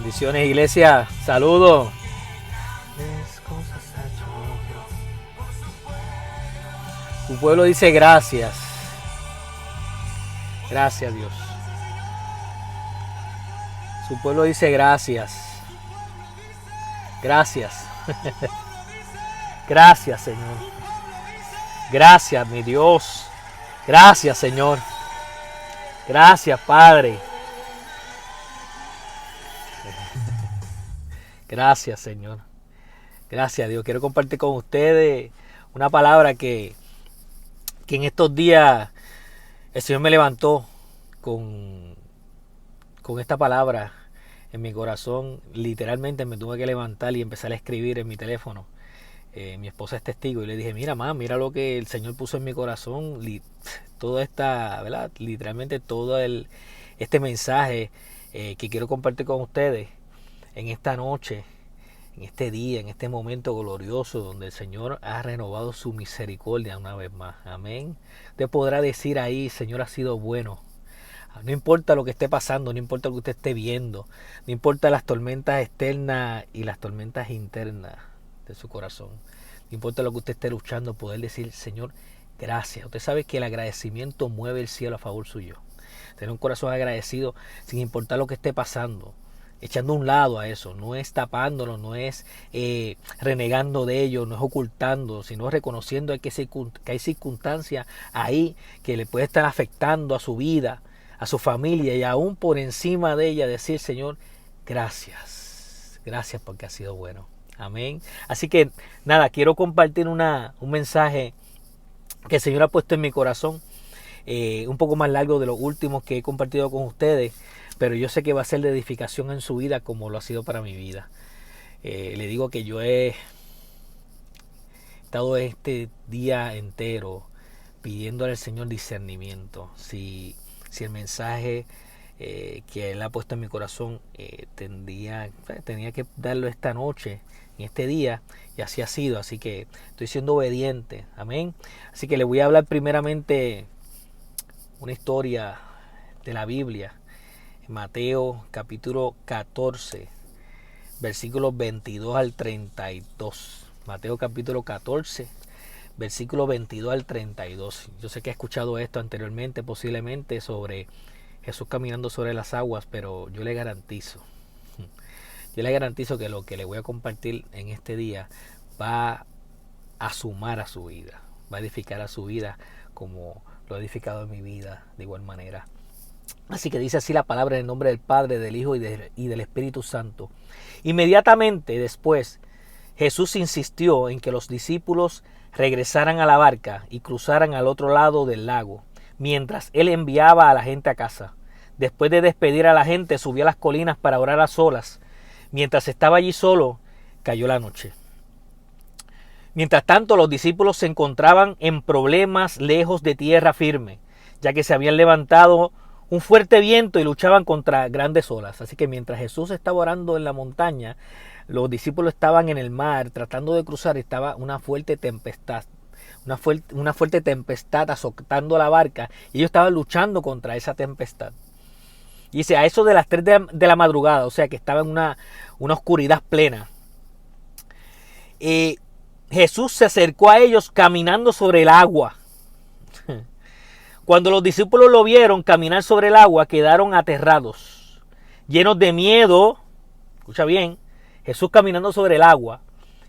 Bendiciones, iglesia. Saludos. Tu pueblo dice gracias. Gracias, Dios. Su pueblo dice gracias. Gracias. Gracias, Señor. Gracias, mi Dios. Gracias, Señor. Gracias, Padre. Gracias, Señor. Gracias, Dios. Quiero compartir con ustedes una palabra que en estos días el Señor me levantó con esta palabra en mi corazón. Literalmente me tuve que levantar y empezar a escribir en mi teléfono. Mi esposa es testigo y le dije, mira, mamá, mira lo que el Señor puso en mi corazón. Toda esta, ¿verdad? Literalmente todo este mensaje que quiero compartir con ustedes en esta noche, en este día, en este momento glorioso donde el Señor ha renovado su misericordia una vez más. Amén. Usted podrá decir ahí, Señor ha sido bueno. No importa lo que esté pasando, no importa lo que usted esté viendo, no importa las tormentas externas y las tormentas internas de su corazón. No importa lo que usted esté luchando, poder decir, Señor, gracias. Usted sabe que el agradecimiento mueve el cielo a favor suyo. Tener un corazón agradecido sin importar lo que esté pasando. Echando un lado a eso, no es tapándolo, no es renegando de ello, no es ocultando, sino reconociendo que hay circunstancias ahí que le puede estar afectando a su vida, a su familia, y aún por encima de ella decir, Señor, gracias, gracias porque ha sido bueno. Amén. Así que nada, quiero compartir un mensaje que el Señor ha puesto en mi corazón, un poco más largo de los últimos que he compartido con ustedes, pero yo sé que va a ser de edificación en su vida como lo ha sido para mi vida. Le digo que yo he estado este día entero pidiéndole al Señor discernimiento. Si el mensaje que Él ha puesto en mi corazón tenía que darlo esta noche, en este día, y así ha sido. Así que estoy siendo obediente. Amén. Así que le voy a hablar primeramente una historia de la Biblia. Mateo capítulo 14, versículos 22 al 32. Mateo capítulo 14, versículos 22 al 32. Yo sé que he escuchado esto anteriormente, posiblemente sobre Jesús caminando sobre las aguas, pero yo le garantizo que lo que le voy a compartir en este día va a sumar a su vida, va a edificar a su vida como lo ha edificado en mi vida de igual manera. Así que dice así la palabra en el nombre del Padre, del Hijo y del Espíritu Santo. Inmediatamente después, Jesús insistió en que los discípulos regresaran a la barca y cruzaran al otro lado del lago, mientras Él enviaba a la gente a casa. Después de despedir a la gente, subió a las colinas para orar a solas. Mientras estaba allí solo, cayó la noche. Mientras tanto, los discípulos se encontraban en problemas lejos de tierra firme, ya que se habían levantado un fuerte viento y luchaban contra grandes olas. Así que mientras Jesús estaba orando en la montaña, los discípulos estaban en el mar tratando de cruzar. Estaba una fuerte tempestad, una fuerte tempestad azotando la barca, y ellos estaban luchando contra esa tempestad. Y dice, a eso de las 3 de la madrugada, o sea que estaba en una oscuridad plena, Jesús se acercó a ellos caminando sobre el agua. Cuando los discípulos lo vieron caminar sobre el agua, quedaron aterrados, llenos de miedo. Escucha bien, Jesús caminando sobre el agua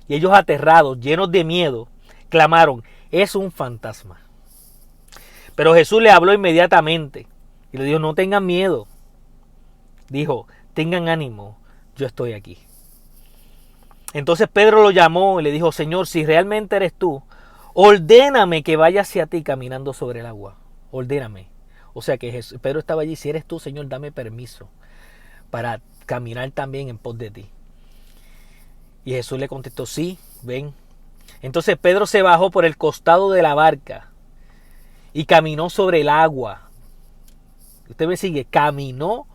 y ellos aterrados, llenos de miedo, clamaron, es un fantasma. Pero Jesús le habló inmediatamente y le dijo, no tengan miedo. Dijo, tengan ánimo, yo estoy aquí. Entonces Pedro lo llamó y le dijo, Señor, si realmente eres tú, ordéname que vaya hacia ti caminando sobre el agua. Ordéname. O sea que Pedro estaba allí, si eres tú, Señor, dame permiso para caminar también en pos de ti. Y Jesús le contestó, sí, ven. Entonces Pedro se bajó por el costado de la barca y caminó sobre el agua. Usted me sigue, caminó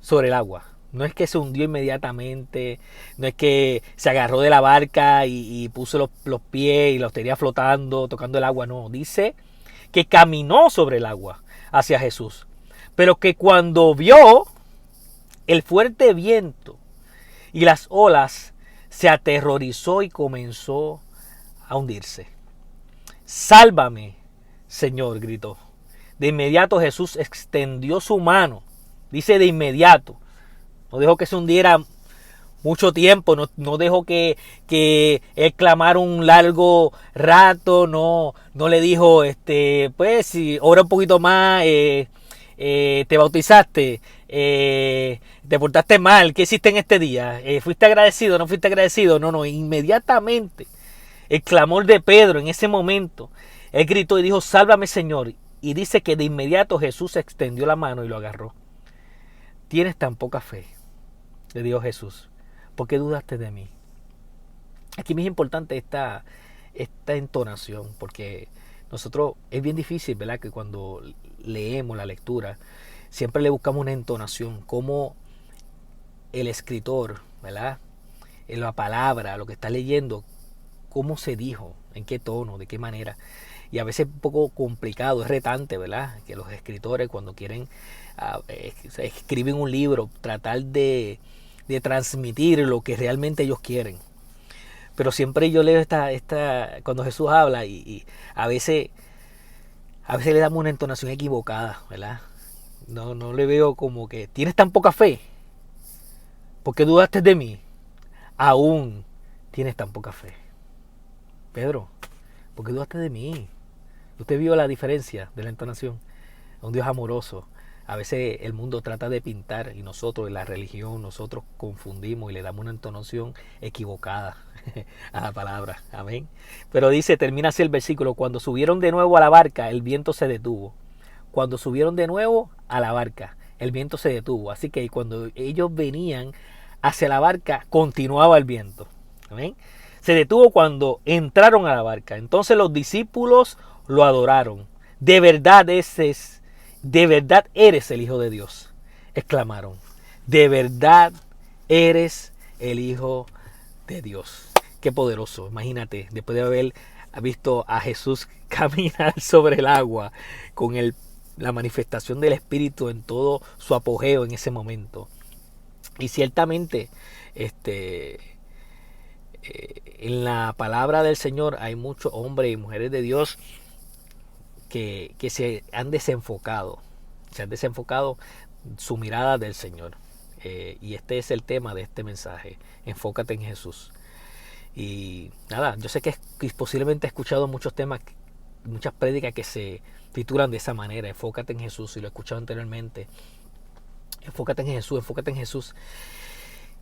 sobre el agua. No es que se hundió inmediatamente, no es que se agarró de la barca y puso los pies y los tenía flotando, tocando el agua. No, dice que caminó sobre el agua hacia Jesús. Pero que cuando vio el fuerte viento y las olas, se aterrorizó y comenzó a hundirse. Sálvame, Señor, gritó. De inmediato Jesús extendió su mano. Dice de inmediato. No dejó que se hundiera mucho tiempo. No dejó que él clamara un largo rato. No le dijo, pues si ora un poquito más, te bautizaste, te portaste mal, ¿qué hiciste en este día? ¿Fuiste agradecido? ¿No fuiste agradecido? No, inmediatamente. El clamor de Pedro en ese momento. Él gritó y dijo, sálvame, Señor. Y dice que de inmediato Jesús extendió la mano y lo agarró. Tienes tan poca fe, le dijo Jesús. ¿Por qué dudaste de mí? Aquí me es importante esta entonación, porque nosotros es bien difícil, ¿verdad? Que cuando leemos la lectura, siempre le buscamos una entonación, como el escritor, ¿verdad? En la palabra, lo que está leyendo, cómo se dijo, en qué tono, de qué manera. Y a veces es un poco complicado, es retante, ¿verdad? Que los escritores cuando quieren escriben un libro, tratar de transmitir lo que realmente ellos quieren. Pero siempre yo leo cuando Jesús habla y a veces le damos una entonación equivocada, ¿verdad? No le veo como que tienes tan poca fe. ¿Por qué dudaste de mí? Aún tienes tan poca fe. Pedro, ¿por qué dudaste de mí? Usted vio la diferencia de la entonación. Un Dios amoroso. A veces el mundo trata de pintar y nosotros en la religión nosotros confundimos y le damos una entonación equivocada a la palabra. Amén. Pero dice, termina así el versículo, cuando subieron de nuevo a la barca, el viento se detuvo. Cuando subieron de nuevo a la barca, el viento se detuvo. Así que cuando ellos venían hacia la barca, continuaba el viento. Amén. Se detuvo cuando entraron a la barca. Entonces los discípulos lo adoraron. De verdad eres el Hijo de Dios, exclamaron. De verdad eres el Hijo de Dios. Qué poderoso. Imagínate, después de haber visto a Jesús caminar sobre el agua con la manifestación del Espíritu en todo su apogeo en ese momento. Y ciertamente, en la palabra del Señor hay muchos hombres y mujeres de Dios que se han desenfocado su mirada del Señor. Y este es el tema de este mensaje. Enfócate en Jesús. Y nada, yo sé que posiblemente he escuchado muchos temas, muchas prédicas que se titulan de esa manera. Enfócate en Jesús, y lo he escuchado anteriormente. Enfócate en Jesús, enfócate en Jesús.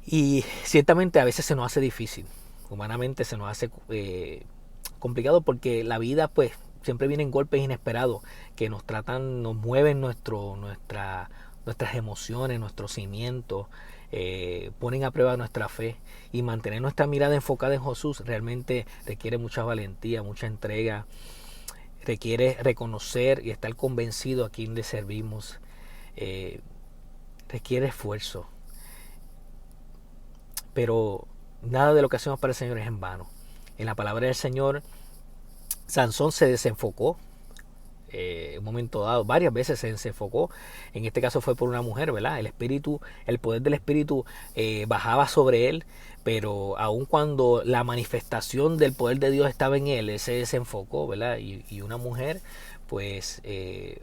Y ciertamente a veces se nos hace difícil. Humanamente se nos hace complicado porque la vida pues siempre vienen golpes inesperados que nos mueven nuestras emociones, nuestros cimientos, ponen a prueba nuestra fe, y mantener nuestra mirada enfocada en Jesús realmente requiere mucha valentía, mucha entrega, requiere reconocer y estar convencido a quién le servimos, requiere esfuerzo, pero nada de lo que hacemos para el Señor es en vano. En la palabra del Señor, Sansón se desenfocó un momento dado, varias veces se desenfocó. En este caso fue por una mujer, ¿verdad? El poder del Espíritu bajaba sobre él, pero aun cuando la manifestación del poder de Dios estaba en él se desenfocó, ¿verdad? Y una mujer pues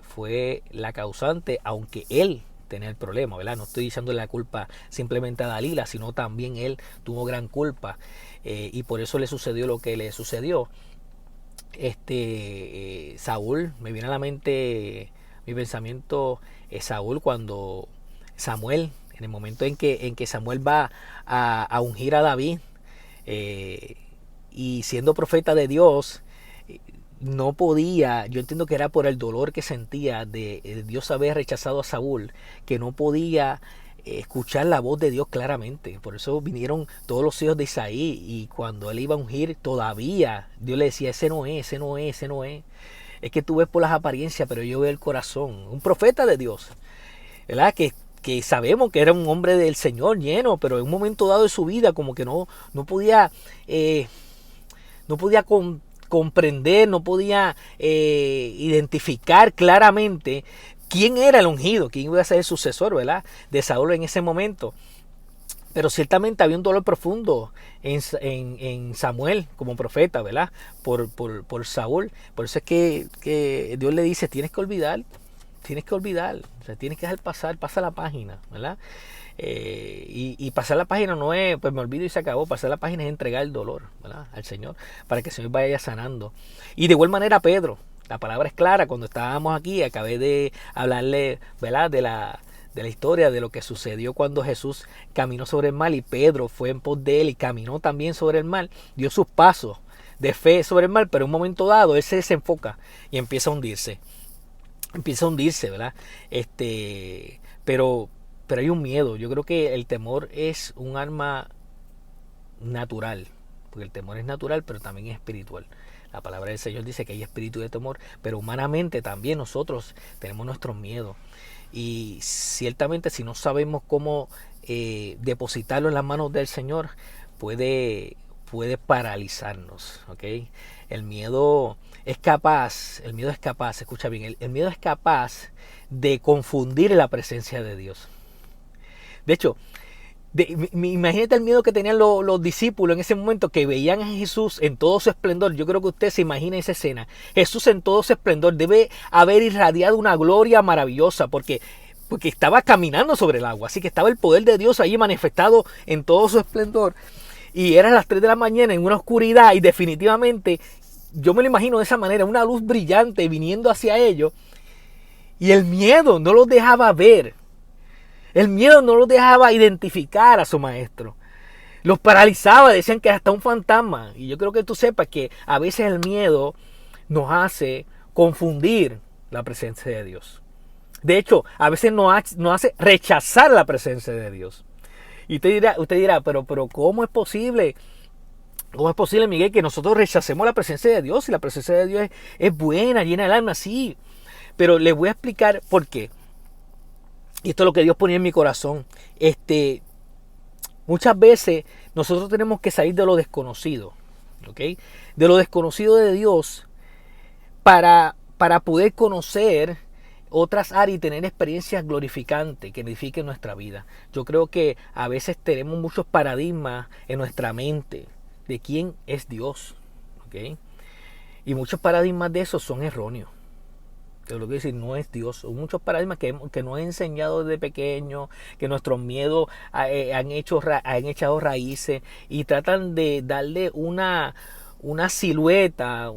fue la causante, aunque él tenía el problema, ¿verdad? No estoy diciendo la culpa simplemente a Dalila, sino también él tuvo gran culpa, y por eso le sucedió lo que le sucedió. Saúl, me viene a la mente mi pensamiento, Saúl, cuando Samuel, en el momento en que Samuel va a ungir a David, y siendo profeta de Dios, no podía, yo entiendo que era por el dolor que sentía de Dios haber rechazado a Saúl, que no podía escuchar la voz de Dios claramente. Por eso vinieron todos los hijos de Isaí, y cuando él iba a ungir, todavía Dios le decía, ese no es. Es que tú ves por las apariencias, pero yo veo el corazón. Un profeta de Dios, ¿verdad? Que sabemos que era un hombre del Señor lleno, pero en un momento dado de su vida como que no podía comprender, no podía identificar claramente quién era el ungido, quién iba a ser el sucesor, ¿verdad?, de Saúl en ese momento. Pero ciertamente había un dolor profundo en Samuel como profeta, ¿verdad? Por Saúl. Por eso es que Dios le dice, tienes que olvidar, o sea, tienes que dejar pasar, pasa la página, ¿verdad? Y pasar la página no es, pues me olvido y se acabó. Pasar la página es entregar el dolor, ¿verdad?, al Señor, para que el Señor vaya sanando. Y de igual manera Pedro, la palabra es clara. Cuando estábamos aquí, acabé de hablarle, ¿verdad?, de la historia de lo que sucedió cuando Jesús caminó sobre el mar y Pedro fue en pos de él y caminó también sobre el mar, dio sus pasos de fe sobre el mar, pero en un momento dado él se desenfoca y empieza a hundirse. ¿Verdad? Pero hay un miedo. Yo creo que el temor es un arma natural, porque el temor es natural, pero también es espiritual. La palabra del Señor dice que hay espíritu de temor, pero humanamente también nosotros tenemos nuestros miedos. Y ciertamente si no sabemos cómo depositarlo en las manos del Señor, puede paralizarnos, ¿ok? El miedo es capaz, escucha bien, el miedo es capaz de confundir la presencia de Dios. De hecho, imagínate el miedo que tenían los discípulos en ese momento, que veían a Jesús en todo su esplendor. Yo creo que usted se imagina esa escena. Jesús en todo su esplendor debe haber irradiado una gloria maravillosa, porque estaba caminando sobre el agua. Así que estaba el poder de Dios ahí manifestado en todo su esplendor. Y eran las 3 de la mañana en una oscuridad, y definitivamente yo me lo imagino de esa manera, una luz brillante viniendo hacia ellos, y el miedo no los dejaba ver. El miedo no los dejaba identificar a su maestro. Los paralizaba, decían que hasta un fantasma. Y yo creo que tú sepas que a veces el miedo nos hace confundir la presencia de Dios. De hecho, a veces nos hace rechazar la presencia de Dios. Y usted dirá, pero ¿cómo es posible? ¿Cómo es posible, Miguel, que nosotros rechacemos la presencia de Dios? Si la presencia de Dios es buena, llena el alma, sí. Pero les voy a explicar por qué. Y esto es lo que Dios ponía en mi corazón. Muchas veces nosotros tenemos que salir de lo desconocido, ¿ok? De lo desconocido de Dios para poder conocer otras áreas y tener experiencias glorificantes que edifiquen nuestra vida. Yo creo que a veces tenemos muchos paradigmas en nuestra mente de quién es Dios, ¿ok? Y muchos paradigmas de esos son erróneos. Lo que decir, no es Dios. Son muchos paradigmas que nos han enseñado desde pequeño, que nuestros miedos han echado raíces y tratan de darle una silueta,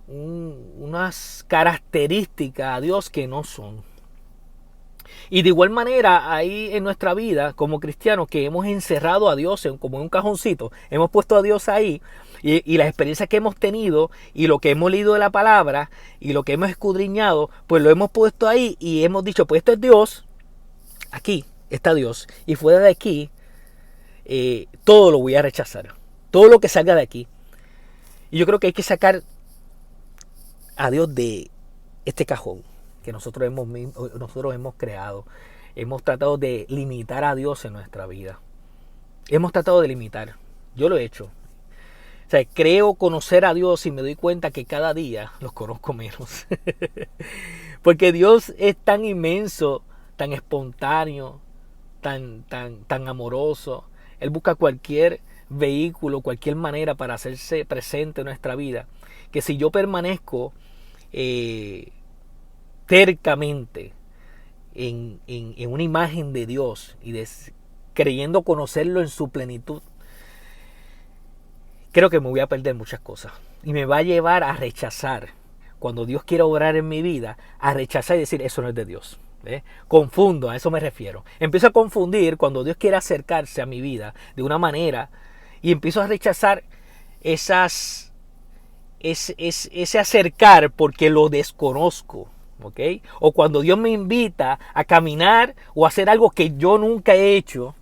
unas características a Dios que no son. Y de igual manera, ahí en nuestra vida, como cristianos, que hemos encerrado a Dios como en un cajoncito, hemos puesto a Dios ahí, y las experiencias que hemos tenido, y lo que hemos leído de la palabra, y lo que hemos escudriñado, pues lo hemos puesto ahí, y hemos dicho, pues esto es Dios, aquí está Dios, y fuera de aquí, todo lo voy a rechazar, todo lo que salga de aquí. Y yo creo que hay que sacar a Dios de este cajón que nosotros hemos creado. Hemos tratado de limitar a Dios en nuestra vida. Hemos tratado de limitar. Yo lo he hecho. O sea, creo conocer a Dios y me doy cuenta que cada día los conozco menos. Porque Dios es tan inmenso, tan espontáneo, tan amoroso. Él busca cualquier vehículo, cualquier manera para hacerse presente en nuestra vida. Que si yo permanezco tercamente en una imagen de Dios y creyendo conocerlo en su plenitud, creo que me voy a perder muchas cosas y me va a llevar a rechazar, cuando Dios quiera obrar en mi vida, a rechazar y decir, eso no es de Dios. Confundo, a eso me refiero. Empiezo a confundir cuando Dios quiere acercarse a mi vida de una manera, y empiezo a rechazar ese acercar porque lo desconozco. ¿Okay? O cuando Dios me invita a caminar o a hacer algo que yo nunca he hecho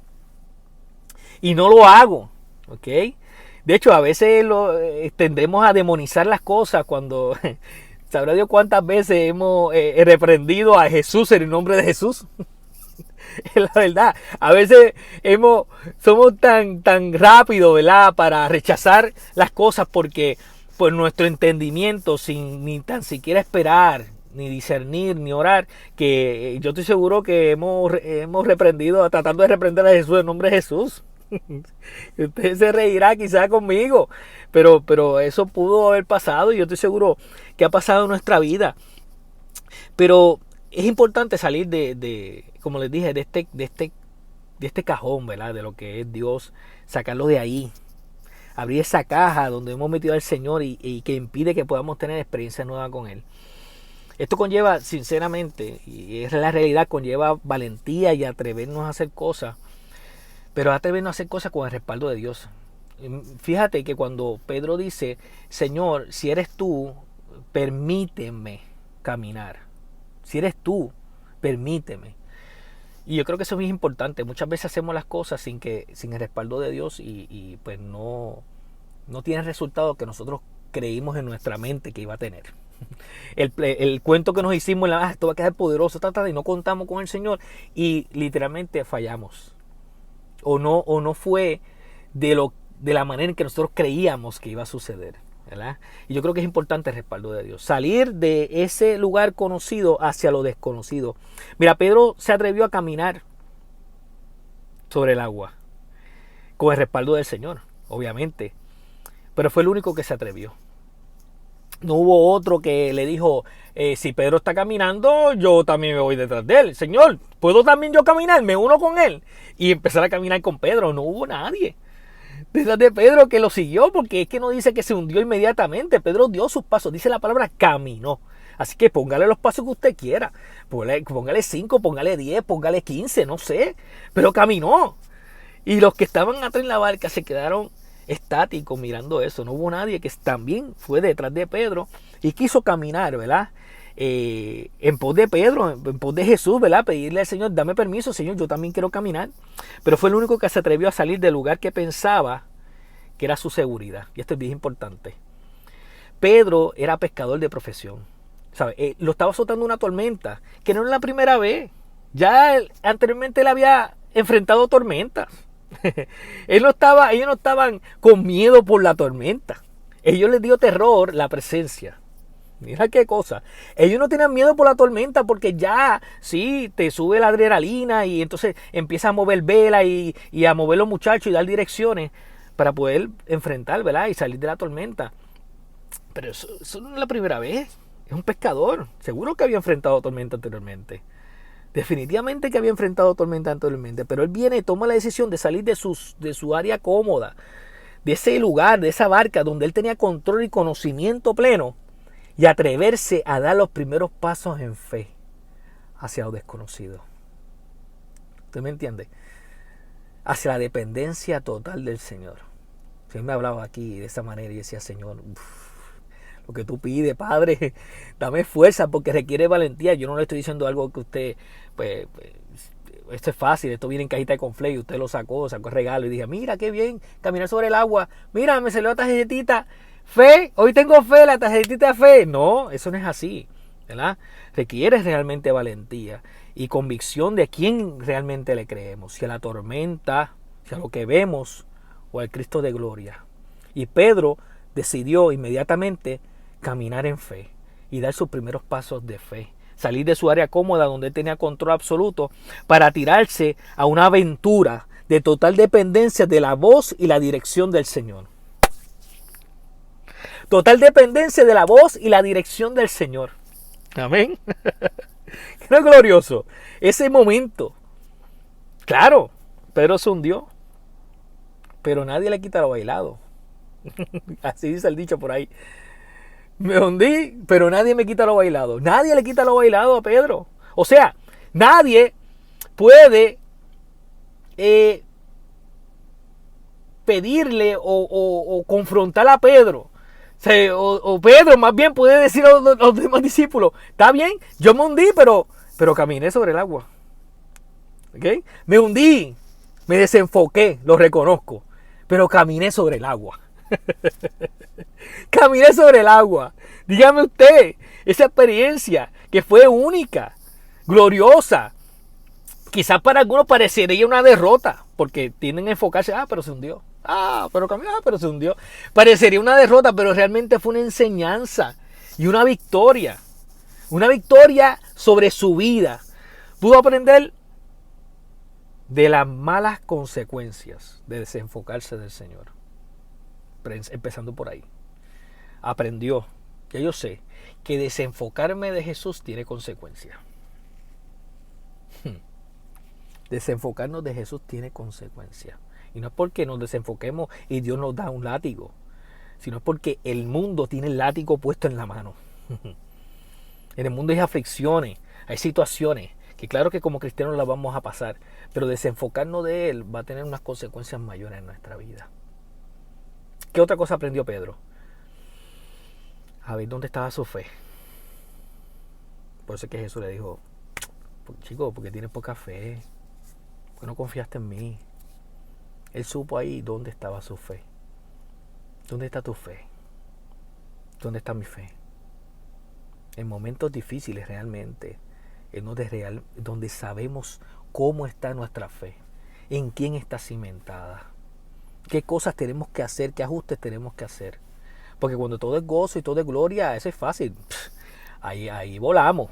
y no lo hago. ¿Okay? De hecho, a veces tendremos a demonizar las cosas cuando sabrá Dios cuántas veces hemos reprendido a Jesús en el nombre de Jesús. Es la verdad. A veces somos tan rápidos, ¿verdad?, para rechazar las cosas porque por nuestro entendimiento, sin ni tan siquiera esperar ni discernir, ni orar, que yo estoy seguro que hemos reprendido, tratando de reprender a Jesús en nombre de Jesús. Usted se reirá quizá conmigo, pero eso pudo haber pasado y yo estoy seguro que ha pasado en nuestra vida. Pero es importante salir como les dije, de este cajón, ¿verdad? De lo que es Dios, sacarlo de ahí. Abrir esa caja donde hemos metido al Señor y que impide que podamos tener experiencia nueva con Él. Esto conlleva, sinceramente, y es la realidad, conlleva valentía y atrevernos a hacer cosas. Pero atrevernos a hacer cosas con el respaldo de Dios. Fíjate que cuando Pedro dice, Señor, si eres tú, permíteme caminar. Si eres tú, permíteme. Y yo creo que eso es muy importante. Muchas veces hacemos las cosas sin el respaldo de Dios y pues no tiene el resultado que nosotros creímos en nuestra mente que iba a tener. El cuento que nos hicimos, esto va a quedar poderoso, y no contamos con el Señor y literalmente fallamos. O no fue de la manera en que nosotros creíamos que iba a suceder, ¿verdad? Y yo creo que es importante el respaldo de Dios. Salir de ese lugar conocido hacia lo desconocido. Mira, Pedro se atrevió a caminar sobre el agua con el respaldo del Señor, obviamente. Pero fue el único que se atrevió. No hubo otro que le dijo, si Pedro está caminando, yo también me voy detrás de él. Señor, ¿puedo también yo caminar? Me uno con él. Y empezar a caminar con Pedro. No hubo nadie detrás de Pedro que lo siguió, porque es que no dice que se hundió inmediatamente. Pedro dio sus pasos. Dice la palabra caminó. Así que póngale los pasos que usted quiera. Póngale 5, póngale 10, póngale 15, no sé. Pero caminó. Y los que estaban atrás en la barca se quedaron estático mirando eso. No hubo nadie que también fue detrás de Pedro y quiso caminar, ¿verdad? En pos de Pedro, en pos de Jesús, ¿verdad? Pedirle al Señor, dame permiso, Señor, yo también quiero caminar. Pero fue el único que se atrevió a salir del lugar que pensaba que era su seguridad. Y esto es bien importante. Pedro era pescador de profesión, ¿sabes? Lo estaba azotando una tormenta, que no era la primera vez. Ya anteriormente él había enfrentado tormentas. Ellos no estaban con miedo por la tormenta. Ellos les dio terror la presencia. Mira qué cosa. Ellos no tenían miedo por la tormenta porque ya, sí, te sube la adrenalina y entonces empieza a mover vela y a mover los muchachos y dar direcciones para poder enfrentar, ¿verdad? Y salir de la tormenta. Pero eso no es la primera vez. Es un pescador. Seguro que había enfrentado tormenta anteriormente. Definitivamente que había enfrentado tormenta anteriormente, pero él viene y toma la decisión de salir de su área cómoda, de ese lugar, de esa barca donde él tenía control y conocimiento pleno, y atreverse a dar los primeros pasos en fe hacia lo desconocido. ¿Usted me entiende? Hacia la dependencia total del Señor. Si él me hablaba aquí de esa manera y decía, Señor, lo que tú pides, Padre, dame fuerza porque requiere valentía. Yo no le estoy diciendo algo que usted, pues esto es fácil, esto viene en cajita de conflay, usted lo sacó el regalo y dije, mira qué bien, caminar sobre el agua, mira, me salió la tarjetita, fe, hoy tengo fe, la tarjetita de fe. No, eso no es así, ¿verdad? Requiere realmente valentía y convicción de quién realmente le creemos, si a la tormenta, si a lo que vemos o al Cristo de gloria. Y Pedro decidió inmediatamente caminar en fe y dar sus primeros pasos de fe. Salir de su área cómoda donde él tenía control absoluto para tirarse a una aventura de total dependencia de la voz y la dirección del Señor. Total dependencia de la voz y la dirección del Señor. Amén. Qué glorioso. Ese momento. Claro, Pedro se hundió, pero nadie le quita lo bailado. Así dice el dicho por ahí. Me hundí, pero nadie me quita lo bailado. Nadie le quita lo bailado a Pedro. O sea, nadie puede pedirle o confrontar a Pedro. O Pedro más bien puede decir a los demás discípulos, está bien, yo me hundí, pero caminé sobre el agua. ¿Okay? Me hundí, me desenfoqué, lo reconozco, pero caminé sobre el agua. Caminé sobre el agua. Dígame usted, esa experiencia que fue única, gloriosa. Quizás para algunos parecería una derrota, porque tienden a enfocarse, pero se hundió. Pero caminó, pero se hundió. Parecería una derrota, pero realmente fue una enseñanza y una victoria. una victoria sobre su vida. Pudo aprender de las malas consecuencias de desenfocarse del Señor. Empezando por ahí. Aprendió, ya yo sé, que desenfocarme de Jesús tiene consecuencias. Desenfocarnos de Jesús tiene consecuencias. Y no es porque nos desenfoquemos y Dios nos da un látigo, sino es porque el mundo tiene el látigo puesto en la mano. En el mundo hay aflicciones, hay situaciones que claro que como cristianos las vamos a pasar, pero desenfocarnos de Él va a tener unas consecuencias mayores en nuestra vida. ¿Qué otra cosa aprendió Pedro? A ver dónde estaba su fe. Por eso es que Jesús le dijo, chico, porque tienes poca fe, porque no confiaste en mí. Él supo ahí dónde estaba su fe. ¿Dónde está tu fe? ¿Dónde está mi fe? En momentos difíciles realmente es donde sabemos cómo está nuestra fe, en quién está cimentada, qué cosas tenemos que hacer, qué ajustes tenemos que hacer. Porque cuando todo es gozo y todo es gloria, eso es fácil. Ahí volamos.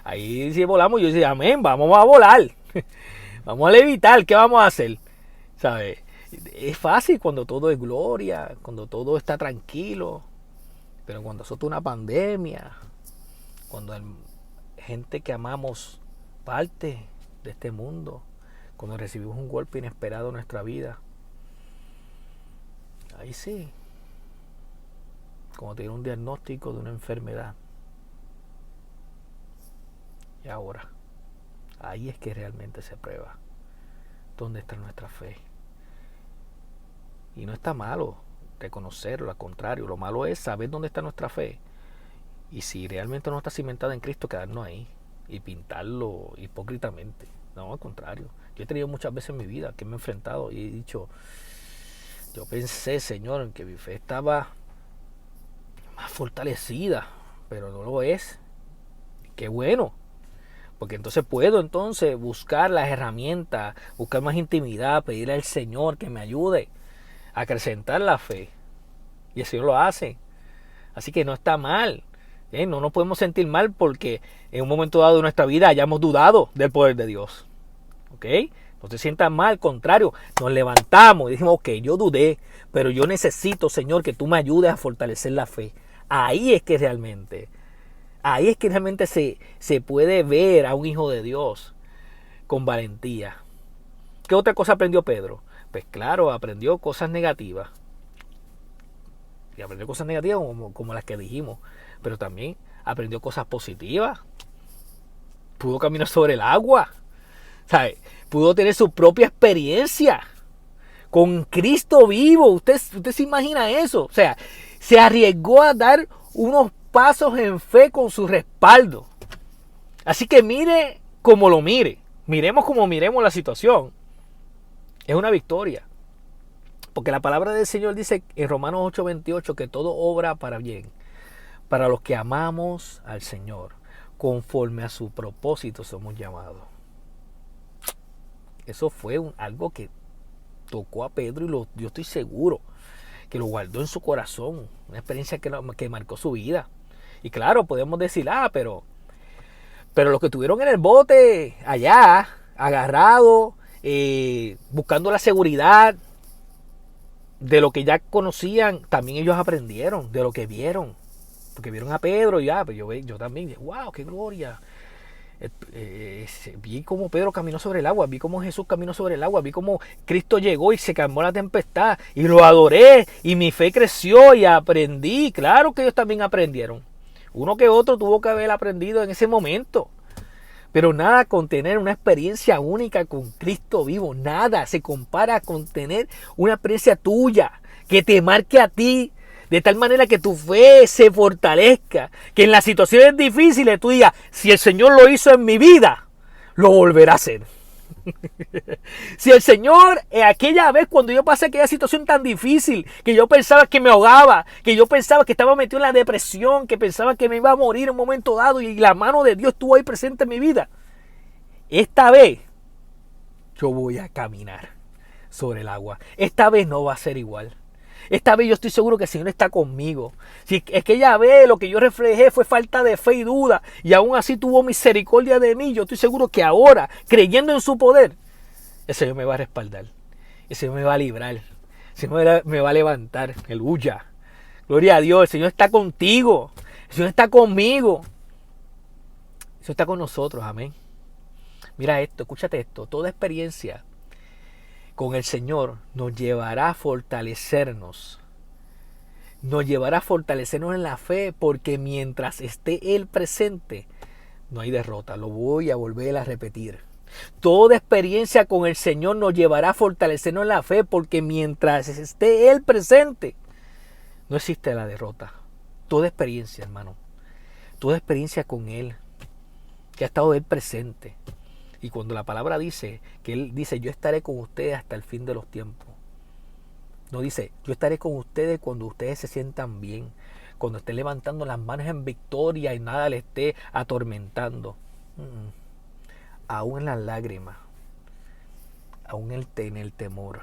Ahí sí volamos. Yo decía, amén, vamos a volar. Vamos a levitar, ¿qué vamos a hacer? ¿Sabes? Es fácil cuando todo es gloria, cuando todo está tranquilo. Pero cuando azota una pandemia, cuando hay gente que amamos parte de este mundo, cuando recibimos un golpe inesperado en nuestra vida, ahí sí, como tiene un diagnóstico de una enfermedad. Y ahora, ahí es que realmente se prueba dónde está nuestra fe. Y no está malo reconocerlo, al contrario, lo malo es saber dónde está nuestra fe. Y si realmente no está cimentada en Cristo, quedarnos ahí y pintarlo hipócritamente. No, al contrario. Yo he tenido muchas veces en mi vida que me he enfrentado y he dicho, yo pensé, Señor, en que mi fe estaba más fortalecida, pero no lo es. Qué bueno, porque entonces puedo buscar las herramientas, buscar más intimidad, pedirle al Señor que me ayude a acrecentar la fe, y el Señor lo hace. Así que no está mal, no nos podemos sentir mal porque en un momento dado de nuestra vida hayamos dudado del poder de Dios. ¿Ok? No te sientas mal, al contrario, nos levantamos y dijimos, ok, yo dudé, pero yo necesito, Señor, que tú me ayudes a fortalecer la fe. Ahí es que realmente se puede ver a un hijo de Dios con valentía. ¿Qué otra cosa aprendió Pedro? Pues claro, aprendió cosas negativas. Y aprendió cosas negativas como las que dijimos. Pero también aprendió cosas positivas. Pudo caminar sobre el agua. ¿Sabe? Pudo tener su propia experiencia con Cristo vivo. Usted se imagina eso. O sea, se arriesgó a dar unos pasos en fe con su respaldo. Así que mire como lo mire. Miremos como miremos la situación. Es una victoria. Porque la palabra del Señor dice en Romanos 8:28 que todo obra para bien, para los que amamos al Señor, conforme a su propósito somos llamados. Eso fue algo que tocó a Pedro y yo estoy seguro que lo guardó en su corazón. Una experiencia que marcó su vida. Y claro, podemos decir, pero los que estuvieron en el bote allá, agarrados, buscando la seguridad de lo que ya conocían, también ellos aprendieron de lo que vieron. Porque vieron a Pedro y pues yo también, wow, qué gloria. Vi cómo Pedro caminó sobre el agua, vi cómo Jesús caminó sobre el agua, vi cómo Cristo llegó y se calmó la tempestad y lo adoré y mi fe creció y aprendí. Claro que ellos también aprendieron. Uno que otro tuvo que haber aprendido en ese momento. Pero nada con tener una experiencia única con Cristo vivo. Nada se compara con tener una experiencia tuya que te marque a ti. De tal manera que tu fe se fortalezca. Que en las situaciones difíciles tú digas, si el Señor lo hizo en mi vida, lo volverá a hacer. Si el Señor, aquella vez cuando yo pasé aquella situación tan difícil, que yo pensaba que me ahogaba, que yo pensaba que estaba metido en la depresión, que pensaba que me iba a morir en un momento dado y la mano de Dios estuvo ahí presente en mi vida, esta vez yo voy a caminar sobre el agua. Esta vez no va a ser igual. Esta vez yo estoy seguro que el Señor está conmigo. Si es que ella ve lo que yo reflejé fue falta de fe y duda, y aún así tuvo misericordia de mí, yo estoy seguro que ahora, creyendo en su poder, el Señor me va a respaldar. El Señor me va a librar. El Señor me va a levantar. Aleluya. Gloria a Dios. El Señor está contigo. El Señor está conmigo. El Señor está con nosotros. Amén. Mira esto, escúchate esto. Toda experiencia con el Señor nos llevará a fortalecernos. Nos llevará a fortalecernos en la fe, porque mientras esté Él presente, no hay derrota. Lo voy a volver a repetir. Toda experiencia con el Señor nos llevará a fortalecernos en la fe, porque mientras esté Él presente, no existe la derrota. Toda experiencia, hermano. Toda experiencia con Él, que ha estado Él presente. Y cuando la palabra dice, que Él dice, yo estaré con ustedes hasta el fin de los tiempos. No dice, yo estaré con ustedes cuando ustedes se sientan bien, cuando estén levantando las manos en victoria y nada les esté atormentando. Aún en las lágrimas, aún en el temor,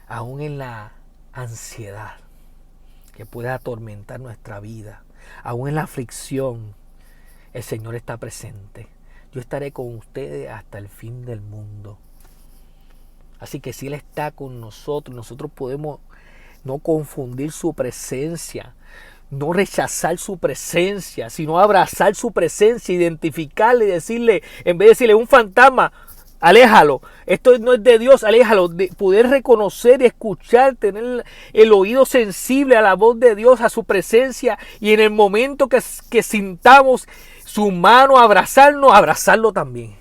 aún en la ansiedad que puede atormentar nuestra vida, aún en la aflicción, el Señor está presente. Yo estaré con ustedes hasta el fin del mundo. Así que si Él está con nosotros, nosotros podemos no confundir su presencia, no rechazar su presencia, sino abrazar su presencia, identificarle y decirle, en vez de decirle un fantasma, aléjalo, esto no es de Dios, aléjalo, de poder reconocer y escuchar, tener el oído sensible a la voz de Dios, a su presencia, y en el momento que sintamos su mano abrazarnos, abrazarlo también.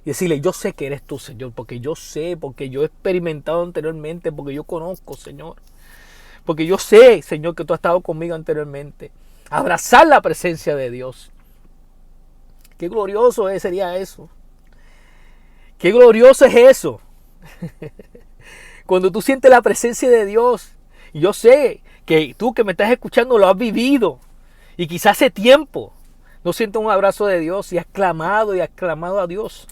Y decirle, yo sé que eres tú, Señor, porque yo sé, porque yo he experimentado anteriormente, porque yo conozco, Señor. Porque yo sé, Señor, que tú has estado conmigo anteriormente. Abrazar la presencia de Dios. Qué glorioso sería eso. Qué glorioso es eso. Cuando tú sientes la presencia de Dios. Y yo sé que tú que me estás escuchando lo has vivido. Y quizás hace tiempo no sientes un abrazo de Dios y has clamado a Dios.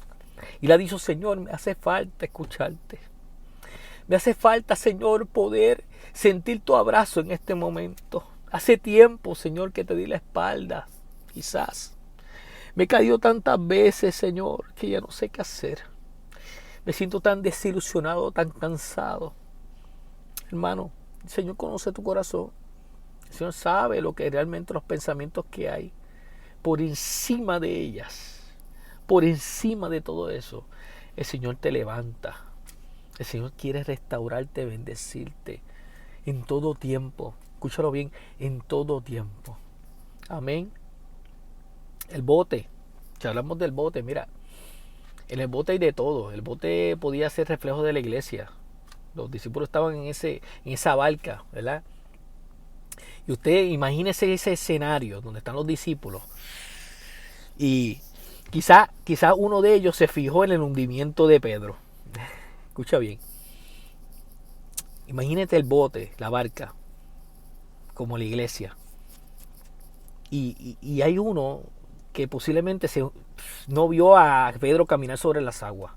Y le has dicho, Señor, me hace falta escucharte. Me hace falta, Señor, poder sentir tu abrazo en este momento. Hace tiempo, Señor, que te di la espalda. Quizás me he caído tantas veces, Señor, que ya no sé qué hacer. Me siento tan desilusionado, tan cansado. Hermano, el Señor conoce tu corazón. El Señor sabe lo que realmente los pensamientos que hay. Por encima de ellas, por encima de todo eso, el Señor te levanta. El Señor quiere restaurarte, bendecirte en todo tiempo. Escúchalo bien, en todo tiempo. Amén. El bote. Si hablamos del bote, mira. En el bote hay de todo. El bote podía ser reflejo de la iglesia. Los discípulos estaban en esa barca, ¿verdad? Y usted imagínese ese escenario donde están los discípulos. Y quizá uno de ellos se fijó en el hundimiento de Pedro. Escucha bien. Imagínate el bote, la barca, como la iglesia. Y hay uno que posiblemente no vio a Pedro caminar sobre las aguas.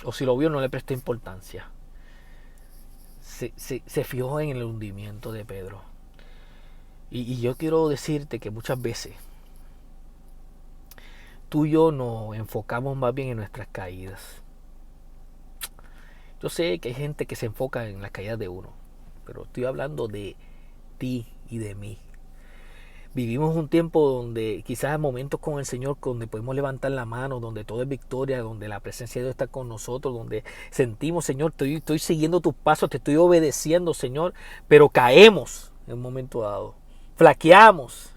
O si lo vio, no le prestó importancia. Se fijó en el hundimiento de Pedro. Y yo quiero decirte que muchas veces tú y yo nos enfocamos más bien en nuestras caídas. Yo sé que hay gente que se enfoca en las caídas de uno, pero estoy hablando de ti y de mí. Vivimos un tiempo donde quizás momentos con el Señor, donde podemos levantar la mano, donde todo es victoria, donde la presencia de Dios está con nosotros, donde sentimos, Señor, estoy siguiendo tus pasos, te estoy obedeciendo, Señor, pero caemos en un momento dado, flaqueamos.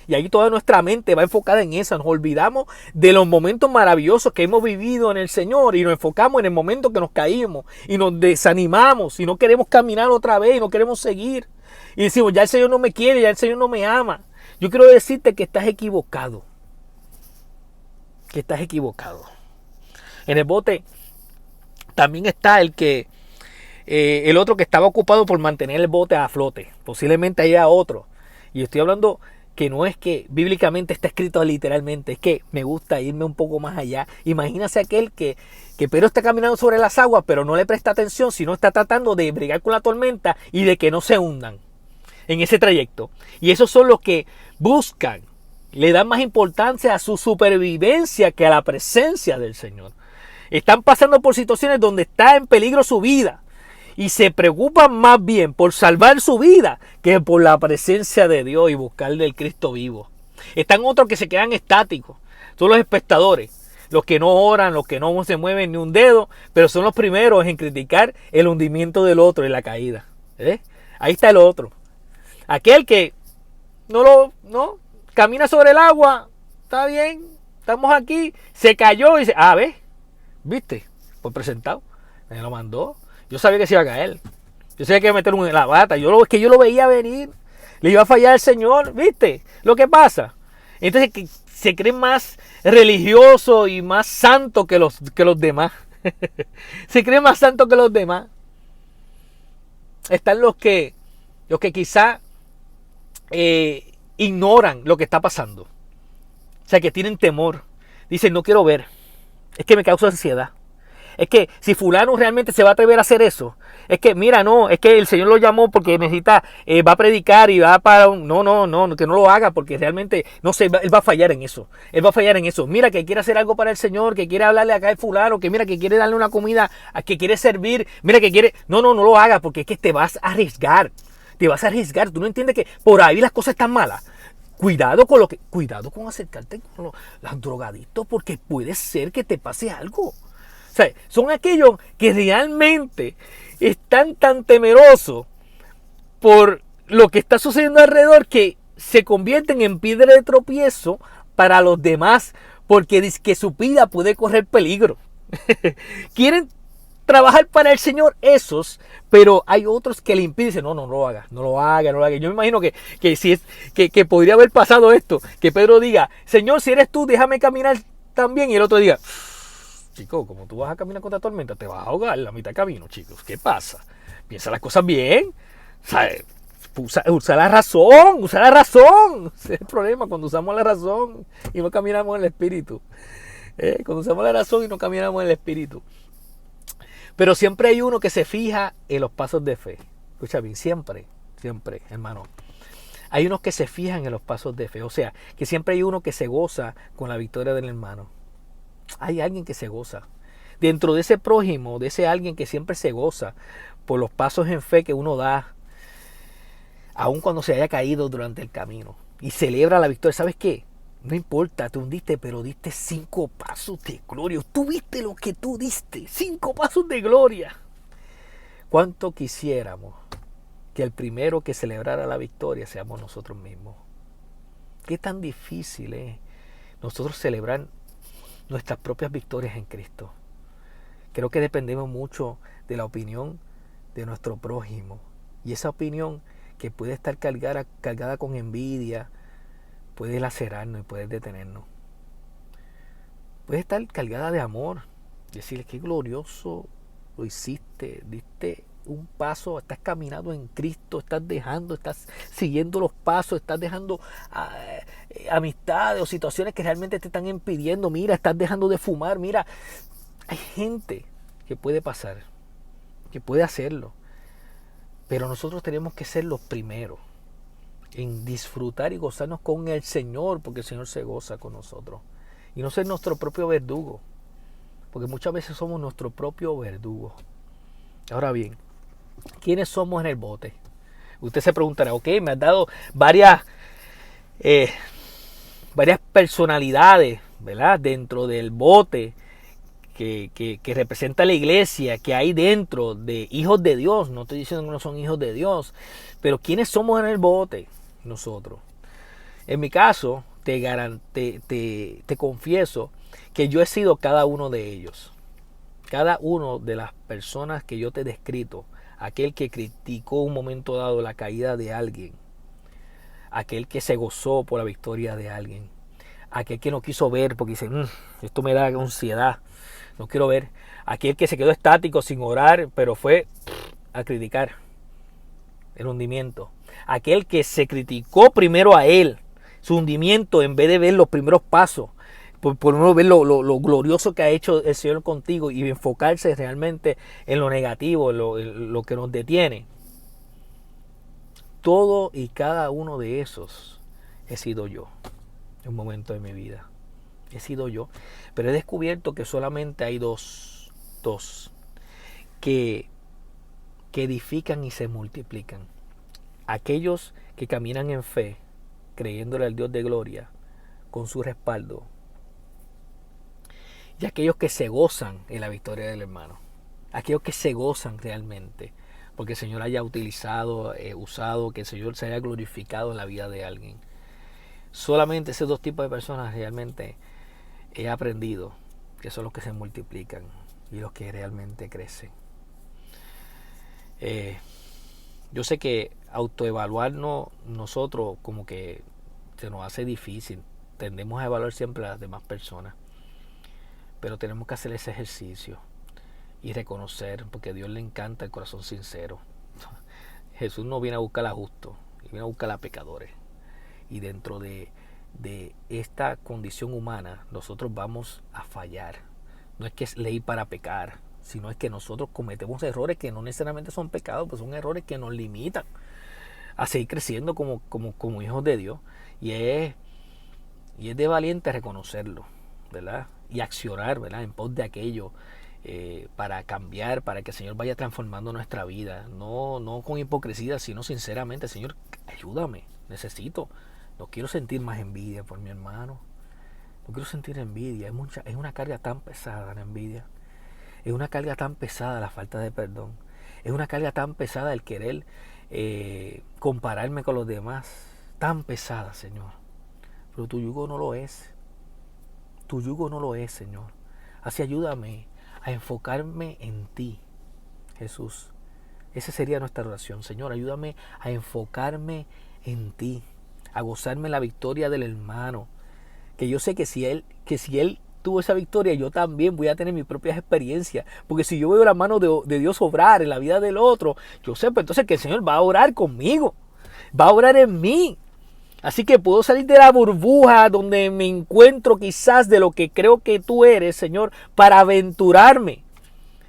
Y ahí toda nuestra mente va enfocada en eso. Nos olvidamos de los momentos maravillosos que hemos vivido en el Señor y nos enfocamos en el momento que nos caímos y nos desanimamos y no queremos caminar otra vez y no queremos seguir. Y decimos, ya el Señor no me quiere, ya el Señor no me ama. Yo quiero decirte que estás equivocado. Que estás equivocado. En el bote también está el otro que estaba ocupado por mantener el bote a flote. Posiblemente haya otro. Y estoy hablando que no es que bíblicamente está escrito literalmente, es que me gusta irme un poco más allá. Imagínase aquel que Pedro está caminando sobre las aguas, pero no le presta atención, sino está tratando de bregar con la tormenta y de que no se hundan en ese trayecto. Y esos son los que buscan, le dan más importancia a su supervivencia que a la presencia del Señor. Están pasando por situaciones donde está en peligro su vida y se preocupan más bien por salvar su vida que por la presencia de Dios y buscarle el Cristo vivo. Están otros que se quedan estáticos, son los espectadores, los que no oran, los que no se mueven ni un dedo, pero son los primeros en criticar el hundimiento del otro y la caída. Ahí está el otro, aquel que no camina sobre el agua, está bien, estamos aquí, se cayó y dice, ¿ves? ¿Viste? Pues presentado, me lo mandó. Yo sabía que se iba a caer. Yo sabía que iba a meter en la bata. Es que yo lo veía venir. Le iba a fallar el Señor. ¿Viste? Lo que pasa. Entonces que se creen más religiosos y más santos que los demás. Se creen más santos que los demás. Están los que quizá ignoran lo que está pasando. O sea, que tienen temor. Dicen, no quiero ver. Es que me causa ansiedad. Es que si fulano realmente se va a atrever a hacer eso, es que mira, no, es que el Señor lo llamó porque necesita, va a predicar y va para un... No, que no lo haga porque realmente, no sé, él va a fallar en eso. Él va a fallar en eso. Mira que quiere hacer algo para el Señor, que quiere hablarle acá al fulano, que mira que quiere darle una comida, que quiere servir, mira que quiere... No lo haga porque es que te vas a arriesgar. Te vas a arriesgar. Tú no entiendes que por ahí las cosas están malas. Cuidado con acercarte con los drogadictos porque puede ser que te pase algo. O sea, son aquellos que realmente están tan temerosos por lo que está sucediendo alrededor que se convierten en piedra de tropiezo para los demás porque dicen que su vida puede correr peligro. Quieren trabajar para el Señor esos, pero hay otros que le impiden. Dicen, no lo haga. Yo me imagino que si es que podría haber pasado esto, que Pedro diga, Señor, si eres tú, déjame caminar también, y el otro diga, chico, como tú vas a caminar contra tormenta, te vas a ahogar la mitad de camino, chicos. ¿Qué pasa? Piensa las cosas bien. Usa la razón. Ese es el problema cuando usamos la razón y no caminamos en el espíritu. Cuando usamos la razón y no caminamos en el espíritu. Pero siempre hay uno que se fija en los pasos de fe. Escucha bien, siempre, hermano. Hay unos que se fijan en los pasos de fe. O sea, que siempre hay uno que se goza con la victoria del hermano. Hay alguien que se goza. Dentro de ese prójimo, de ese alguien que siempre se goza por los pasos en fe que uno da, aun cuando se haya caído durante el camino. Y celebra la victoria. ¿Sabes qué? No importa, te hundiste, pero diste 5 pasos de gloria. Tú viste lo que tú diste. 5 pasos de gloria. ¿Cuánto quisiéramos que el primero que celebrara la victoria seamos nosotros mismos? Qué tan difícil es nosotros celebrar nuestras propias victorias en Cristo. Creo que dependemos mucho de la opinión de nuestro prójimo. Y esa opinión que puede estar cargada con envidia, puede lacerarnos y puede detenernos. Puede estar cargada de amor. Decirle, qué glorioso lo hiciste, diste un paso, estás caminando en Cristo, estás siguiendo los pasos, estás dejando amistades o situaciones que realmente te están impidiendo. Mira, estás dejando de fumar. Mira, hay gente que puede pasar, que puede hacerlo. Pero nosotros tenemos que ser los primeros en disfrutar y gozarnos con el Señor, porque el Señor se goza con nosotros. Y no ser nuestro propio verdugo, porque muchas veces somos nuestro propio verdugo. Ahora bien, ¿quiénes somos en el bote? Usted se preguntará, ok, me has dado varias personalidades, ¿verdad? Dentro del bote que representa la iglesia, que hay dentro de hijos de Dios. No estoy diciendo que no son hijos de Dios, pero ¿quiénes somos en el bote? Nosotros. En mi caso, te confieso que yo he sido cada uno de ellos. Cada uno de las personas que yo te he descrito. Aquel que criticó un momento dado la caída de alguien. Aquel que se gozó por la victoria de alguien. Aquel que no quiso ver porque dice, esto me da ansiedad. No quiero ver. Aquel que se quedó estático sin orar, pero fue a criticar el hundimiento. Aquel que se criticó primero a él su hundimiento en vez de ver los primeros pasos. Por uno ver lo glorioso que ha hecho el Señor contigo y enfocarse realmente en lo negativo, en lo que nos detiene. Todo y cada uno de esos he sido yo en un momento de mi vida. He sido yo. Pero he descubierto que solamente hay dos que edifican y se multiplican. Aquellos que caminan en fe, creyéndole al Dios de gloria, con su respaldo. Y aquellos que se gozan en la victoria del hermano. Aquellos que se gozan realmente. Porque el Señor haya utilizado, usado, que el Señor se haya glorificado en la vida de alguien. Solamente esos dos tipos de personas realmente he aprendido que son los que se multiplican y los que realmente crecen. Yo sé que autoevaluarnos nosotros como que se nos hace difícil. Tendemos a evaluar siempre a las demás personas. Pero tenemos que hacer ese ejercicio y reconocer, porque a Dios le encanta el corazón sincero. Jesús no viene a buscar a justos, viene a buscar a pecadores. Y dentro de esta condición humana, nosotros vamos a fallar. No es que es ley para pecar, sino es que nosotros cometemos errores que no necesariamente son pecados, pues son errores que nos limitan a seguir creciendo como hijos de Dios. Y es de valiente reconocerlo, ¿verdad? Y accionar, ¿verdad? En pos de aquello, para cambiar, para que el Señor vaya transformando nuestra vida. No con hipocresía, sino sinceramente. Señor, ayúdame, necesito. No quiero sentir más envidia por mi hermano. No quiero sentir envidia. Es una carga tan pesada la envidia. Es una carga tan pesada la falta de perdón. Es una carga tan pesada el querer compararme con los demás. Tan pesada, Señor. Pero tu yugo no lo es. Tu yugo no lo es, Señor. Así ayúdame a enfocarme en ti, Jesús. Esa sería nuestra oración. Señor, ayúdame a enfocarme en ti, a gozarme la victoria del hermano. Que yo sé que si él tuvo esa victoria, yo también voy a tener mis propias experiencias. Porque si yo veo la mano de Dios obrar en la vida del otro, yo sé pues entonces que el Señor va a orar conmigo. Va a orar en mí. Así que puedo salir de la burbuja donde me encuentro quizás de lo que creo que tú eres, Señor, para aventurarme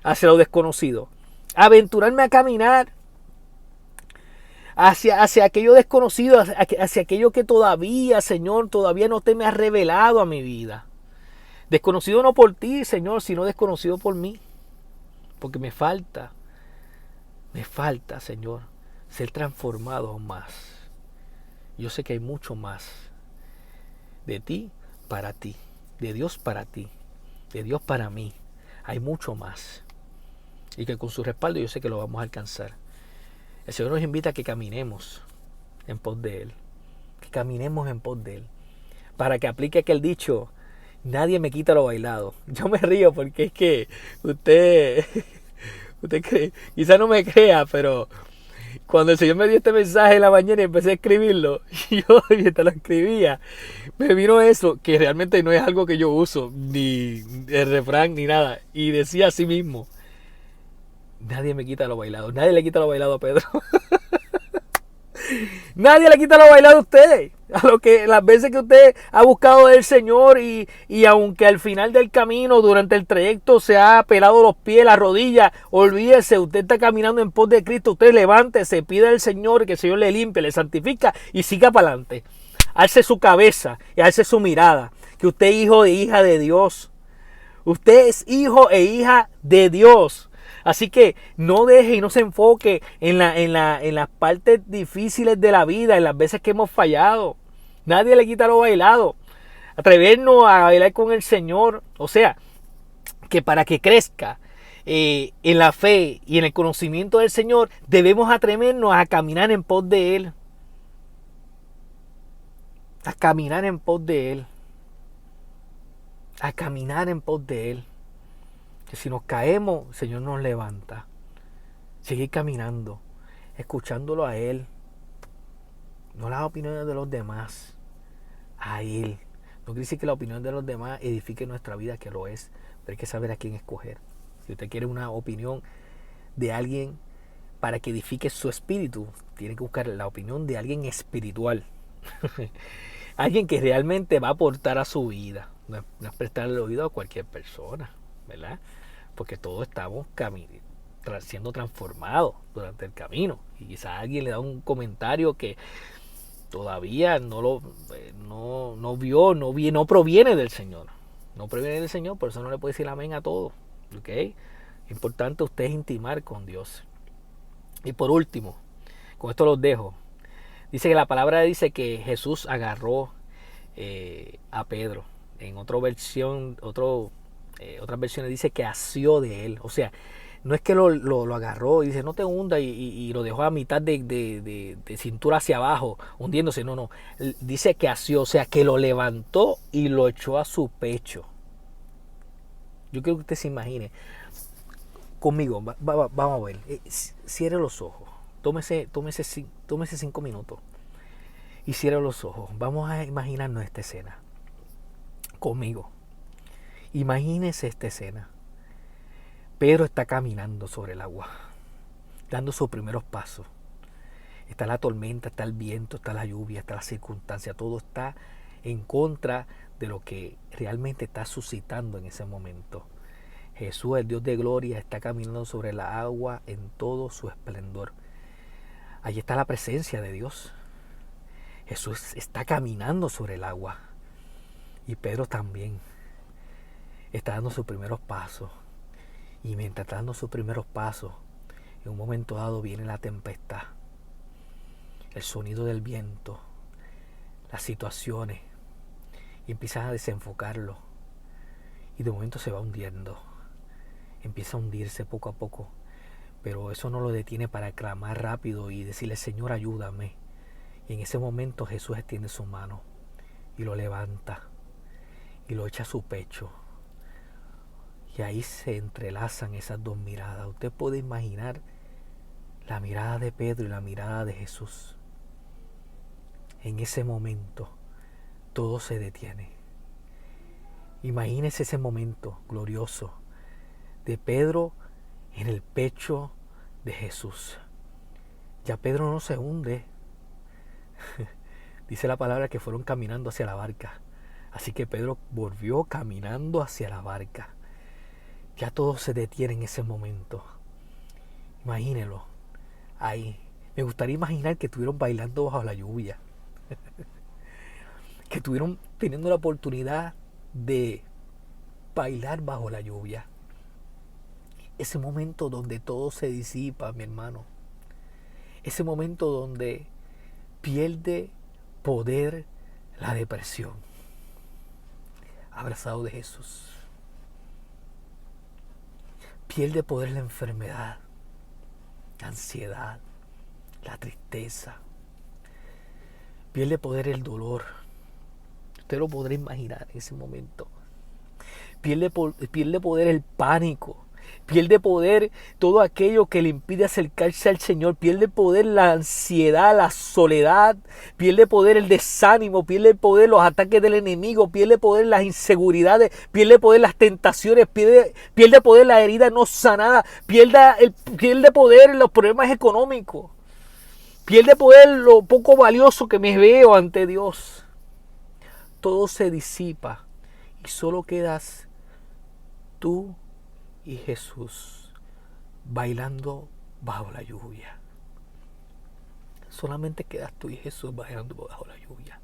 hacia lo desconocido. Aventurarme a caminar hacia aquello desconocido, hacia aquello que todavía, Señor, todavía no te me has revelado a mi vida. Desconocido no por ti, Señor, sino desconocido por mí. Porque me falta, Señor, ser transformado aún más. Yo sé que hay mucho más de ti para ti, de Dios para ti, de Dios para mí. Hay mucho más. Y que con su respaldo yo sé que lo vamos a alcanzar. El Señor nos invita a que caminemos en pos de Él. Que caminemos en pos de Él. Para que aplique aquel dicho, nadie me quita lo bailado. Yo me río porque es que usted cree, quizá no me crea, pero cuando el Señor me dio este mensaje en la mañana y empecé a escribirlo, y yo mientras lo escribía, me vino eso, que realmente no es algo que yo uso, ni el refrán, ni nada. Y decía así mismo, nadie me quita lo bailado. Nadie le quita lo bailado a Pedro. Nadie le quita lo bailado a usted. Las veces que usted ha buscado del Señor y aunque al final del camino, durante el trayecto, se ha pelado los pies, las rodillas, olvídese, usted está caminando en pos de Cristo, usted levántese, pide al Señor que el Señor le limpie, le santifica y siga para adelante. Alce su cabeza y alce su mirada, que usted es hijo e hija de Dios. Usted es hijo e hija de Dios. Así que no deje y no se enfoque en las partes difíciles de la vida, en las veces que hemos fallado. Nadie le quita lo bailado. Atrevernos a bailar con el Señor. O sea, que para que crezca en la fe y en el conocimiento del Señor, debemos atrevernos a caminar en pos de Él. A caminar en pos de Él. A caminar en pos de Él. Que si nos caemos, el Señor nos levanta. Seguir caminando, escuchándolo a Él. No las opiniones de los demás, a Él. No quiere decir que la opinión de los demás edifique nuestra vida, que lo es, pero hay que saber a quién escoger. Si usted quiere una opinión de alguien para que edifique su espíritu, tiene que buscar la opinión de alguien espiritual. Alguien que realmente va a aportar a su vida. No es prestarle el oído a cualquier persona, ¿verdad? Porque todos estamos siendo transformados durante el camino. Y quizás alguien le da un comentario que todavía no proviene del Señor. No proviene del Señor, por eso no le puede decir amén a todo. ¿Ok? Importante usted es intimar con Dios. Y por último, con esto los dejo. Dice que la palabra dice que Jesús agarró a Pedro. En otras versiones dice que asió de él. O sea, no es que lo agarró y dice no te hunda y lo dejó a mitad de cintura hacia abajo, hundiéndose. No. Dice que asió, o sea, que lo levantó y lo echó a su pecho. Yo quiero que usted se imagine. Conmigo, vamos a ver. Cierre los ojos. Tómese 5 minutos. Y cierre los ojos. Vamos a imaginarnos esta escena. Conmigo. Imagínese esta escena. Pedro está caminando sobre el agua, dando sus primeros pasos. Está la tormenta, está el viento, está la lluvia, está la circunstancia. Todo está en contra de lo que realmente está suscitando en ese momento. Jesús, el Dios de gloria, está caminando sobre la agua en todo su esplendor. Allí está la presencia de Dios. Jesús está caminando sobre el agua. Y Pedro también está dando sus primeros pasos. Y mientras está dando sus primeros pasos, en un momento dado viene la tempestad, el sonido del viento, las situaciones, y empiezan a desenfocarlo. Y de momento se va hundiendo. Empieza a hundirse poco a poco. Pero eso no lo detiene para clamar rápido y decirle, Señor, ayúdame. Y en ese momento Jesús extiende su mano y lo levanta y lo echa a su pecho. Y ahí se entrelazan esas dos miradas. Usted puede imaginar la mirada de Pedro y la mirada de Jesús. En ese momento todo se detiene. Imagínese ese momento glorioso de Pedro en el pecho de Jesús. Ya Pedro no se hunde. Dice la palabra que fueron caminando hacia la barca. Así que Pedro volvió caminando hacia la barca. Ya todo se detiene en ese momento. Imagínelo. Ahí. Me gustaría imaginar que estuvieron bailando bajo la lluvia. Que estuvieron teniendo la oportunidad de bailar bajo la lluvia. Ese momento donde todo se disipa, mi hermano. Ese momento donde pierde poder la depresión. Abrazado de Jesús. Pierde poder la enfermedad, la ansiedad, la tristeza. Pierde poder el dolor. Usted lo podrá imaginar en ese momento. Pierde poder el pánico. Pierde poder todo aquello que le impide acercarse al Señor. Pierde poder la ansiedad, la soledad. Pierde poder el desánimo. Pierde poder los ataques del enemigo. Pierde poder las inseguridades. Pierde poder las tentaciones. Pierde poder la herida no sanada. Pierde poder los problemas económicos. Pierde poder lo poco valioso que me veo ante Dios. Todo se disipa y solo quedas tú y Jesús bailando bajo la lluvia. Solamente quedas tú y Jesús bailando bajo la lluvia.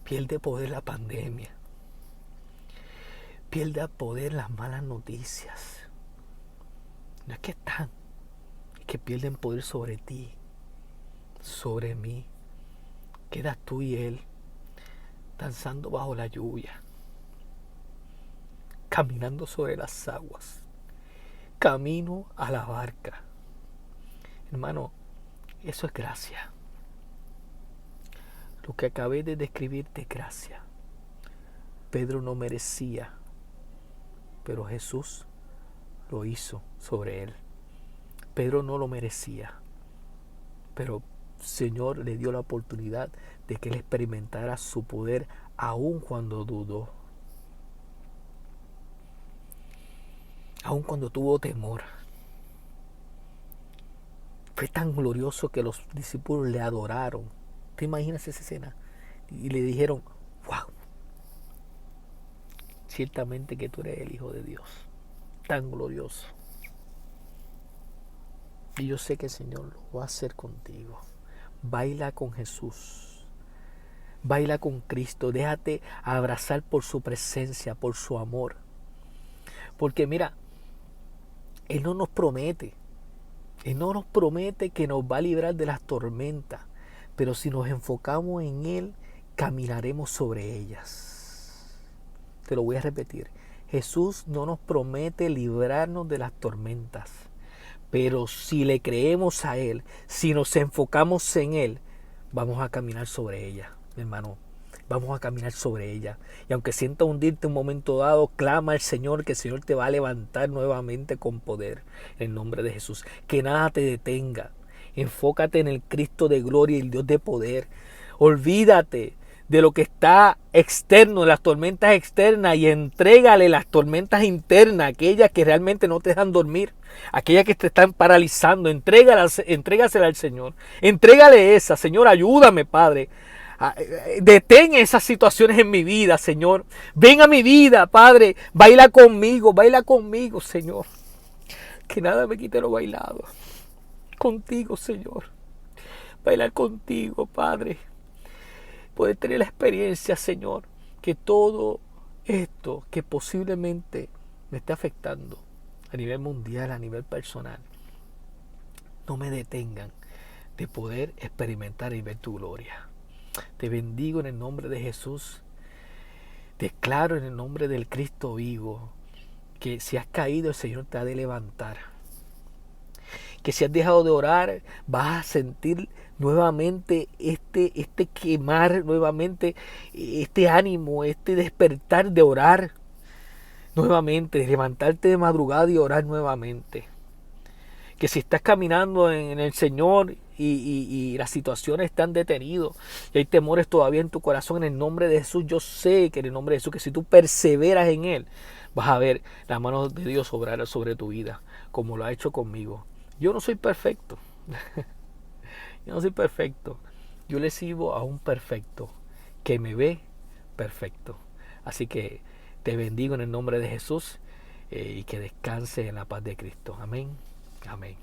Pierde poder la pandemia. Pierde poder las malas noticias. No es que están, es que pierden poder sobre ti, sobre mí. Quedas tú y Él danzando bajo la lluvia, caminando sobre las aguas. Camino a la barca. Hermano, eso es gracia. Lo que acabé de describirte es gracia. Pedro no merecía, pero Jesús lo hizo sobre él. Pedro no lo merecía, pero el Señor le dio la oportunidad de que él experimentara su poder aun cuando dudó. Aun cuando tuvo temor. Fue tan glorioso que los discípulos le adoraron. ¿Te imaginas esa escena? y le dijeron, wow, ciertamente que tú eres el Hijo de Dios, tan glorioso. Y yo sé que el Señor lo va a hacer contigo. Baila con Jesús. Baila con Cristo. Déjate abrazar por su presencia, por su amor. Porque mira, Él no nos promete. Él no nos promete que nos va a librar de las tormentas. Pero si nos enfocamos en Él, caminaremos sobre ellas. Te lo voy a repetir. Jesús no nos promete librarnos de las tormentas. Pero si le creemos a Él, si nos enfocamos en Él, vamos a caminar sobre ella, hermano. Vamos a caminar sobre ella. Y aunque sientas hundirte un momento dado, clama al Señor, que el Señor te va a levantar nuevamente con poder. En nombre de Jesús. Que nada te detenga. Enfócate en el Cristo de gloria y el Dios de poder. Olvídate de lo que está externo, de las tormentas externas, y entrégale las tormentas internas, aquellas que realmente no te dejan dormir, aquellas que te están paralizando. Entrégasela al Señor. Entrégale esa. Señor, ayúdame, Padre. Detén esas situaciones en mi vida, Señor. Ven a mi vida, Padre. Baila conmigo, Señor. Que nada me quite lo bailado. Contigo, Señor. Bailar contigo, Padre. Poder tener la experiencia, Señor, que todo esto que posiblemente me esté afectando a nivel mundial, a nivel personal, no me detengan de poder experimentar y ver tu gloria. Te bendigo en el nombre de Jesús. Declaro en el nombre del Cristo vivo que si has caído, el Señor te ha de levantar. Que si has dejado de orar, vas a sentir nuevamente este quemar, nuevamente este ánimo, este despertar de orar nuevamente, de levantarte de madrugada y orar nuevamente. Que si estás caminando en el Señor y las situaciones están detenidas y hay temores todavía en tu corazón, en el nombre de Jesús, yo sé que en el nombre de Jesús, que si tú perseveras en Él, vas a ver la mano de Dios obrar sobre tu vida, como lo ha hecho conmigo. Yo no soy perfecto. Yo no soy perfecto. Yo le sirvo a un perfecto que me ve perfecto. Así que te bendigo en el nombre de Jesús y que descanse en la paz de Cristo. Amén. Amén.